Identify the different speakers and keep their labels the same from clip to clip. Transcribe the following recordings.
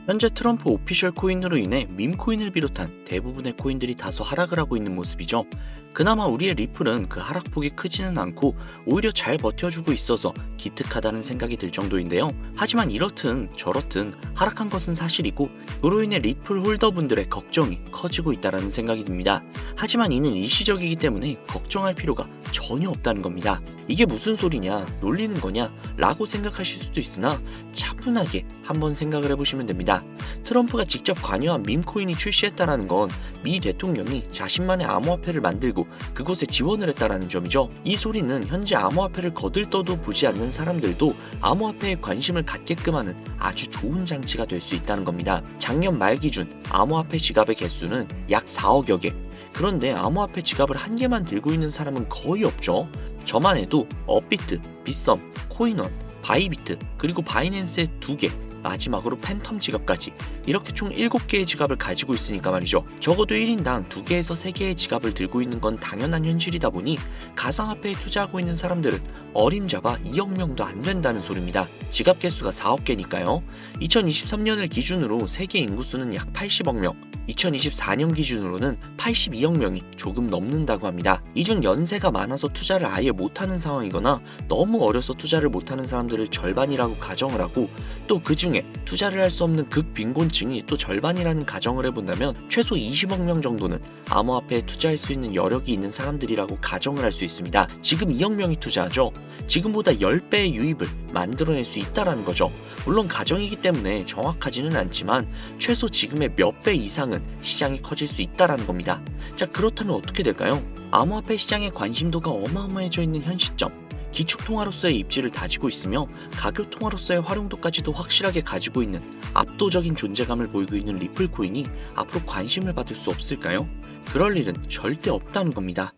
Speaker 1: 현재 트럼프 오피셜 코인으로 인해 밈코인을 비롯한 대부분의 코인들이 다소 하락을 하고 있는 모습이죠. 그나마 우리의 리플은 그 하락폭이 크지는 않고 오히려 잘 버텨주고 있어서 기특하다는 생각이 들 정도인데요. 하지만 이렇든 저렇든 하락한 것은 사실이고 그로 인해 리플 홀더분들의 걱정이 커지고 있다는 생각이 듭니다. 하지만 이는 일시적이기 때문에 걱정할 필요가 전혀 없다는 겁니다. 이게 무슨 소리냐, 놀리는 거냐 라고 생각하실 수도 있으나 차분하게 한번 생각을 해보시면 됩니다. 트럼프가 직접 관여한 밈코인이 출시했다는 건 미 대통령이 자신만의 암호화폐를 만들고 그곳에 지원을 했다는 점이죠. 이 소리는 현재 암호화폐를 거들떠도 보지 않는 사람들도 암호화폐에 관심을 갖게끔 하는 아주 좋은 장치가 될 수 있다는 겁니다. 작년 말 기준 암호화폐 지갑의 개수는 약 4억여 개. 그런데 암호화폐 지갑을 한 개만 들고 있는 사람은 거의 없죠. 저만 해도 업비트, 빗썸, 코인원, 바이비트, 그리고 바이낸스의 2개, 마지막으로 팬텀 지갑까지 이렇게 총 7개의 지갑을 가지고 있으니까 말이죠. 적어도 1인당 2개에서 3개의 지갑을 들고 있는 건 당연한 현실이다 보니 가상화폐에 투자하고 있는 사람들은 어림잡아 2억 명도 안 된다는 소리입니다. 지갑 개수가 4억 개니까요. 2023년을 기준으로 세계 인구수는 약 80억 명, 2024년 기준으로는 82억 명이 조금 넘는다고 합니다. 이 중 연세가 많아서 투자를 아예 못하는 상황이거나 너무 어려서 투자를 못하는 사람들을 절반이라고 가정을 하고 또 그 중에 투자를 할 수 없는 극빈곤층이 또 절반이라는 가정을 해본다면 최소 20억 명 정도는 암호화폐에 투자할 수 있는 여력이 있는 사람들이라고 가정을 할 수 있습니다. 지금 2억 명이 투자하죠. 지금보다 10배의 유입을 만들어낼 수 있다는 거죠. 물론 가정이기 때문에 정확하지는 않지만 최소 지금의 몇 배 이상은 시장이 커질 수 있다는 겁니다. 자, 그렇다면 어떻게 될까요? 암호화폐 시장에 관심도가 어마어마해져 있는 현 시점, 기축통화로서의 입지를 다지고 있으며 가교통화로서의 활용도까지도 확실하게 가지고 있는 압도적인 존재감을 보이고 있는 리플코인이 앞으로 관심을 받을 수 없을까요? 그럴 일은 절대 없다는 겁니다.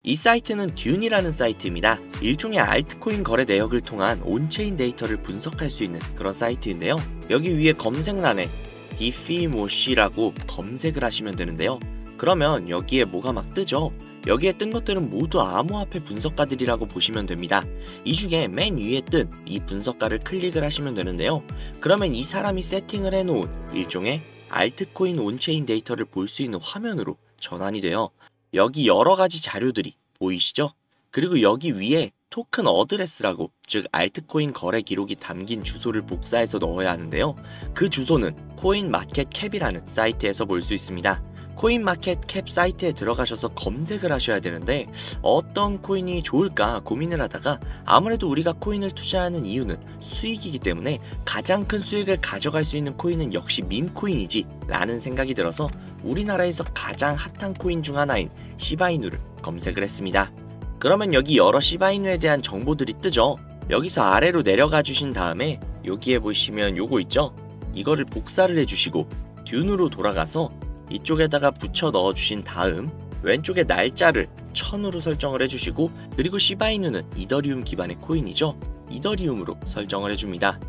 Speaker 1: 이 사이트는 듄이라는 사이트입니다. 일종의 알트코인 거래 내역을 통한 온체인 데이터를 분석할 수 있는 그런 사이트인데요. 여기 위에 검색란에 디피모시라고 검색을 하시면 되는데요. 그러면 여기에 뭐가 막 뜨죠? 여기에 뜬 것들은 모두 암호화폐 분석가들이라고 보시면 됩니다. 이 중에 맨 위에 뜬 이 분석가를 클릭을 하시면 되는데요. 그러면 이 사람이 세팅을 해놓은 일종의 알트코인 온체인 데이터를 볼 수 있는 화면으로 전환이 돼요. 여기 여러가지 자료들이 보이시죠? 그리고 여기 위에 토큰 어드레스라고, 즉 알트코인 거래 기록이 담긴 주소를 복사해서 넣어야 하는데요. 그 주소는 코인마켓캡이라는 사이트에서 볼 수 있습니다. 코인마켓캡 사이트에 들어가셔서 검색을 하셔야 되는데 어떤 코인이 좋을까 고민을 하다가 아무래도 우리가 코인을 투자하는 이유는 수익이기 때문에 가장 큰 수익을 가져갈 수 있는 코인은 역시 밈코인이지 라는 생각이 들어서 우리나라에서 가장 핫한 코인 중 하나인 시바이누를 검색을 했습니다. 그러면 여기 여러 시바이누에 대한 정보들이 뜨죠. 여기서 아래로 내려가 주신 다음에 여기에 보시면 요거 있죠? 이거를 복사를 해주시고 듄으로 돌아가서 이쪽에다가 붙여 넣어 주신 다음 왼쪽에 날짜를 1000으로 설정을 해주시고 그리고 시바이누는 이더리움 기반의 코인이죠. 이더리움으로 설정을 해줍니다.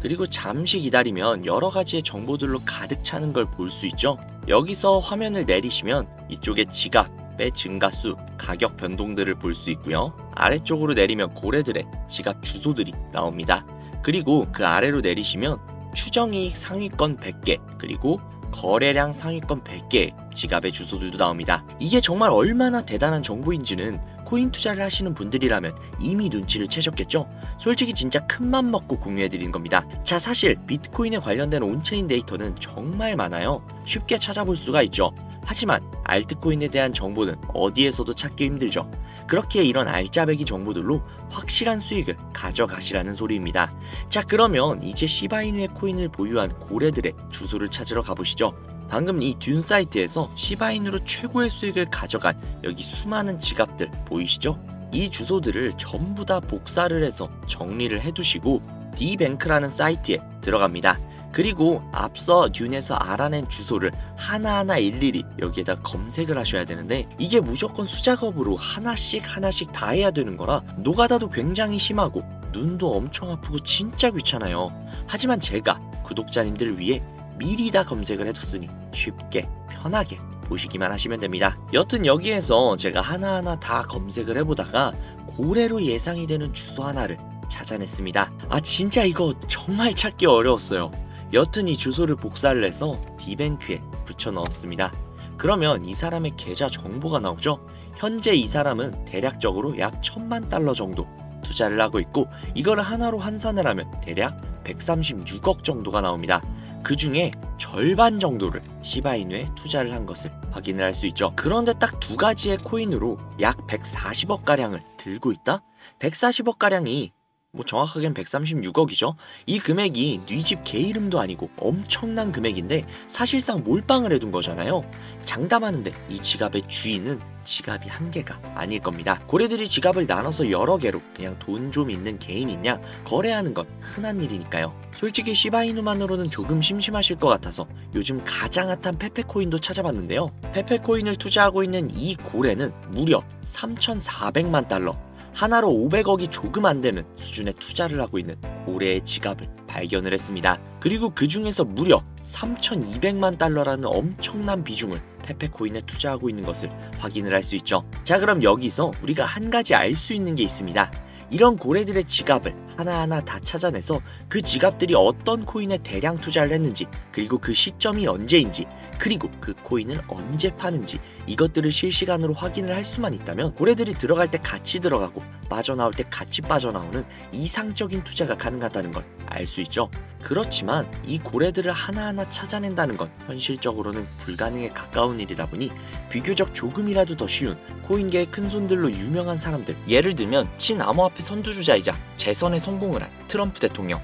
Speaker 1: 그리고 잠시 기다리면 여러가지의 정보들로 가득 차는 걸 볼 수 있죠. 여기서 화면을 내리시면 이쪽에 지갑의 증가수, 가격 변동들을 볼 수 있고요. 아래쪽으로 내리면 고래들의 지갑 주소들이 나옵니다. 그리고 그 아래로 내리시면 추정이익 상위권 100개 그리고 거래량 상위권 100개의 지갑의 주소들도 나옵니다. 이게 정말 얼마나 대단한 정보인지는 코인 투자를 하시는 분들이라면 이미 눈치를 채셨겠죠? 솔직히 진짜 큰맘 먹고 공유해드리는 겁니다. 자, 사실 비트코인에 관련된 온체인 데이터는 정말 많아요. 쉽게 찾아볼 수가 있죠. 하지만 알트코인에 대한 정보는 어디에서도 찾기 힘들죠. 그렇기에 이런 알짜배기 정보들로 확실한 수익을 가져가시라는 소리입니다. 자, 그러면 이제 시바이누의 코인을 보유한 고래들의 주소를 찾으러 가보시죠. 방금 이 듄 사이트에서 시바이누로 최고의 수익을 가져간 여기 수많은 지갑들 보이시죠? 이 주소들을 전부 다 복사를 해서 정리를 해두시고 디뱅크라는 사이트에 들어갑니다. 그리고 앞서 듄에서 알아낸 주소를 하나하나 일일이 여기에다 검색을 하셔야 되는데 이게 무조건 수작업으로 하나씩 다 해야 되는 거라 노가다도 굉장히 심하고 눈도 엄청 아프고 진짜 귀찮아요. 하지만 제가 구독자님들을 위해 미리 다 검색을 해뒀으니 쉽게 편하게 보시기만 하시면 됩니다. 여튼 여기에서 제가 하나하나 다 검색을 해보다가 고래로 예상이 되는 주소 하나를 찾아냈습니다. 진짜 이거 정말 찾기 어려웠어요. 여튼 이 주소를 복사를 해서 디뱅크에 붙여 넣었습니다. 그러면 이 사람의 계좌 정보가 나오죠. 현재 이 사람은 대략적으로 약 1000만 달러 정도 투자를 하고 있고, 이거를 하나로 환산을 하면 대략 136억 정도가 나옵니다. 그 중에 절반 정도를 시바이누에 투자를 한 것을 확인을 할 수 있죠. 그런데 딱 두 가지의 코인으로 약 140억 가량을 들고 있다? 140억 가량이 정확하게는 136억이죠. 이 금액이 네 집 개 이름도 아니고 엄청난 금액인데 사실상 몰빵을 해둔 거잖아요. 장담하는데 이 지갑의 주인은 지갑이 한 개가 아닐 겁니다. 고래들이 지갑을 나눠서 여러 개로 그냥 돈 좀 있는 개인이냐 거래하는 건 흔한 일이니까요. 솔직히 시바이누만으로는 조금 심심하실 것 같아서 요즘 가장 핫한 페페코인도 찾아봤는데요. 페페코인을 투자하고 있는 이 고래는 무려 3,400만 달러, 하나로 500억이 조금 안 되는 수준의 투자를 하고 있는 고래의 지갑을 발견을 했습니다. 그리고 그 중에서 무려 3,200만 달러라는 엄청난 비중을 페페코인에 투자하고 있는 것을 확인을 할 수 있죠. 자, 그럼 여기서 우리가 한 가지 알 수 있는 게 있습니다. 이런 고래들의 지갑을 하나하나 다 찾아내서 그 지갑들이 어떤 코인에 대량 투자를 했는지, 그리고 그 시점이 언제인지, 그리고 그 코인을 언제 파는지, 이것들을 실시간으로 확인을 할 수만 있다면 고래들이 들어갈 때 같이 들어가고 빠져나올 때 같이 빠져나오는 이상적인 투자가 가능하다는 걸 알 수 있죠. 그렇지만 이 고래들을 하나하나 찾아낸다는 건 현실적으로는 불가능에 가까운 일이다 보니 비교적 조금이라도 더 쉬운 코인계의 큰손들로 유명한 사람들, 예를 들면 친암호화폐 선두주자이자 재선에 성공을 한 트럼프 대통령,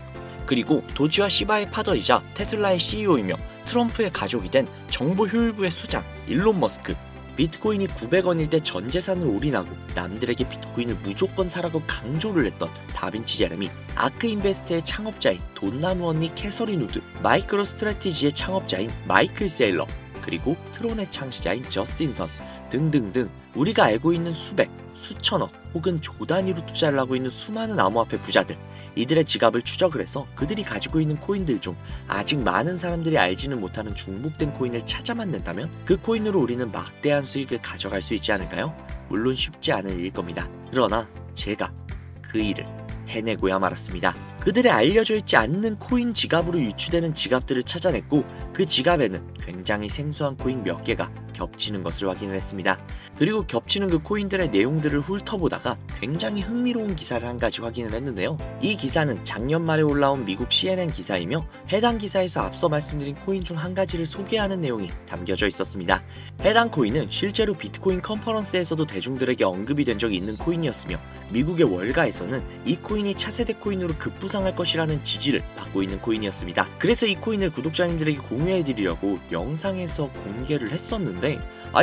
Speaker 1: 그리고 도지와 시바의 파더이자 테슬라의 CEO이며 트럼프의 가족이 된 정보효율부의 수장 일론 머스크, 비트코인이 900원일 때 전 재산을 올인하고 남들에게 비트코인을 무조건 사라고 강조를 했던 다빈치 제레미, 아크인베스트의 창업자인 돈나무 언니 캐서린 우드, 마이크로 스트래티지의 창업자인 마이클 세일러, 그리고 트론의 창시자인 저스틴 선 등등등 우리가 알고 있는 수백, 수천억 혹은 조 단위로 투자를 하고 있는 수많은 암호화폐 부자들, 이들의 지갑을 추적을 해서 그들이 가지고 있는 코인들 중 아직 많은 사람들이 알지는 못하는 중복된 코인을 찾아만 낸다면 그 코인으로 우리는 막대한 수익을 가져갈 수 있지 않을까요? 물론 쉽지 않은 일일 겁니다. 그러나 제가 그 일을 해내고야 말았습니다. 그들의 알려져 있지 않는 코인 지갑으로 유추되는 지갑들을 찾아냈고, 그 지갑에는 굉장히 생소한 코인 몇 개가 겹치는 것을 확인을 했습니다. 그리고 겹치는 그 코인들의 내용들을 훑어보다가 굉장히 흥미로운 기사를 한 가지 확인을 했는데요. 이 기사는 작년 말에 올라온 미국 CNN 기사이며 해당 기사에서 앞서 말씀드린 코인 중 한 가지를 소개하는 내용이 담겨져 있었습니다. 해당 코인은 실제로 비트코인 컨퍼런스에서도 대중들에게 언급이 된 적이 있는 코인이었으며 미국의 월가에서는 이 코인이 차세대 코인으로 급부상할 것이라는 지지를 받고 있는 코인이었습니다. 그래서 이 코인을 구독자님들에게 공유해드리려고 영상에서 공개를 했었는데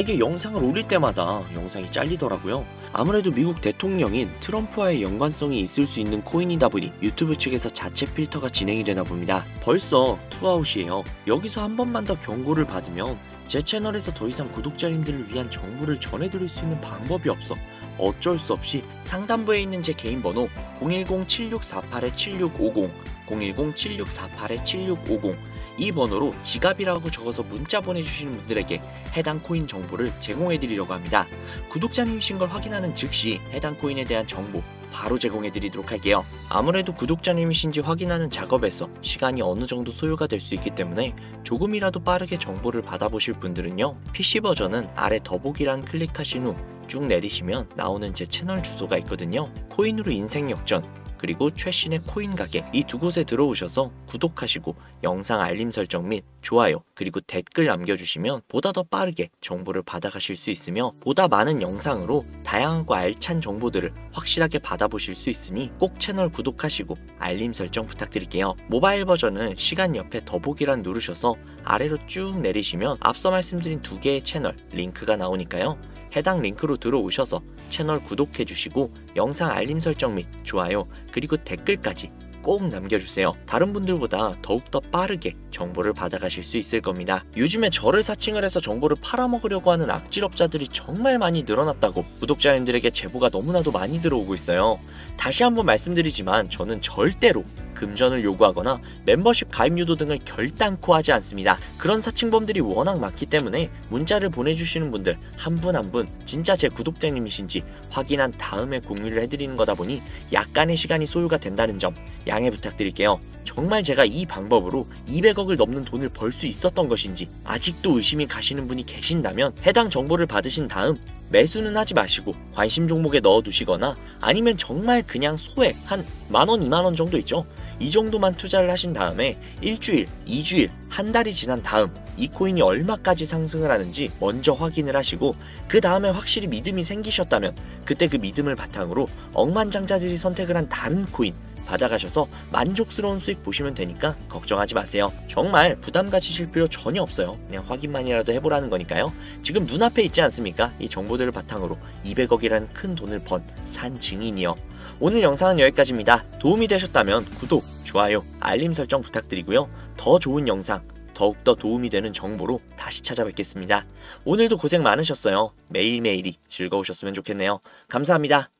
Speaker 1: 이게 영상을 올릴 때마다 영상이 잘리더라고요. 아무래도 미국 대통령인 트럼프와의 연관성이 있을 수 있는 코인이다 보니 유튜브 측에서 자체 필터가 진행이 되나 봅니다. 벌써 투아웃이에요. 여기서 한 번만 더 경고를 받으면 제 채널에서 더 이상 구독자님들을 위한 정보를 전해드릴 수 있는 방법이 없어 어쩔 수 없이 상단부에 있는 제 개인 번호 010-7648-7650 010-7648-7650 이 번호로 지갑이라고 적어서 문자 보내주시는 분들에게 해당 코인 정보를 제공해드리려고 합니다. 구독자님이신 걸 확인하는 즉시 해당 코인에 대한 정보 바로 제공해드리도록 할게요. 아무래도 구독자님이신지 확인하는 작업에서 시간이 어느 정도 소요가 될 수 있기 때문에 조금이라도 빠르게 정보를 받아보실 분들은요, PC 버전은 아래 더보기란 클릭하신 후 쭉 내리시면 나오는 제 채널 주소가 있거든요. 코인으로 인생 역전, 그리고 최신의 코인 가게, 이 두 곳에 들어오셔서 구독하시고 영상 알림 설정 및 좋아요 그리고 댓글 남겨주시면 보다 더 빠르게 정보를 받아가실 수 있으며 보다 많은 영상으로 다양하고 알찬 정보들을 확실하게 받아보실 수 있으니 꼭 채널 구독하시고 알림 설정 부탁드릴게요. 모바일 버전은 시간 옆에 더보기란 누르셔서 아래로 쭉 내리시면 앞서 말씀드린 두 개의 채널 링크가 나오니까요. 해당 링크로 들어오셔서 채널 구독해주시고 영상 알림 설정 및 좋아요 그리고 댓글까지 꼭 남겨주세요. 다른 분들보다 더욱더 빠르게 정보를 받아가실 수 있을 겁니다. 요즘에 저를 사칭을 해서 정보를 팔아먹으려고 하는 악질업자들이 정말 많이 늘어났다고 구독자님들에게 제보가 너무나도 많이 들어오고 있어요. 다시 한번 말씀드리지만 저는 절대로 금전을 요구하거나 멤버십 가입 유도 등을 결단코 하지 않습니다. 그런 사칭범들이 워낙 많기 때문에 문자를 보내주시는 분들 한 분 한 분 진짜 제 구독자님이신지 확인한 다음에 공유를 해드리는 거다 보니 약간의 시간이 소요가 된다는 점 양해 부탁드릴게요. 정말 제가 이 방법으로 200억을 넘는 돈을 벌 수 있었던 것인지 아직도 의심이 가시는 분이 계신다면 해당 정보를 받으신 다음 매수는 하지 마시고 관심 종목에 넣어두시거나 아니면 정말 그냥 소액 한 만원, 2만원 정도 있죠. 이 정도만 투자를 하신 다음에 일주일, 2주일, 한 달이 지난 다음 이 코인이 얼마까지 상승을 하는지 먼저 확인을 하시고 그 다음에 확실히 믿음이 생기셨다면 그때 그 믿음을 바탕으로 억만장자들이 선택을 한 다른 코인 받아가셔서 만족스러운 수익 보시면 되니까 걱정하지 마세요. 정말 부담 가지실 필요 전혀 없어요. 그냥 확인만이라도 해보라는 거니까요. 지금 눈앞에 있지 않습니까? 이 정보들을 바탕으로 200억이라는 큰 돈을 번 산 증인이요. 오늘 영상은 여기까지입니다. 도움이 되셨다면 구독, 좋아요, 알림 설정 부탁드리고요. 더 좋은 영상, 더욱더 도움이 되는 정보로 다시 찾아뵙겠습니다. 오늘도 고생 많으셨어요. 매일매일이 즐거우셨으면 좋겠네요. 감사합니다.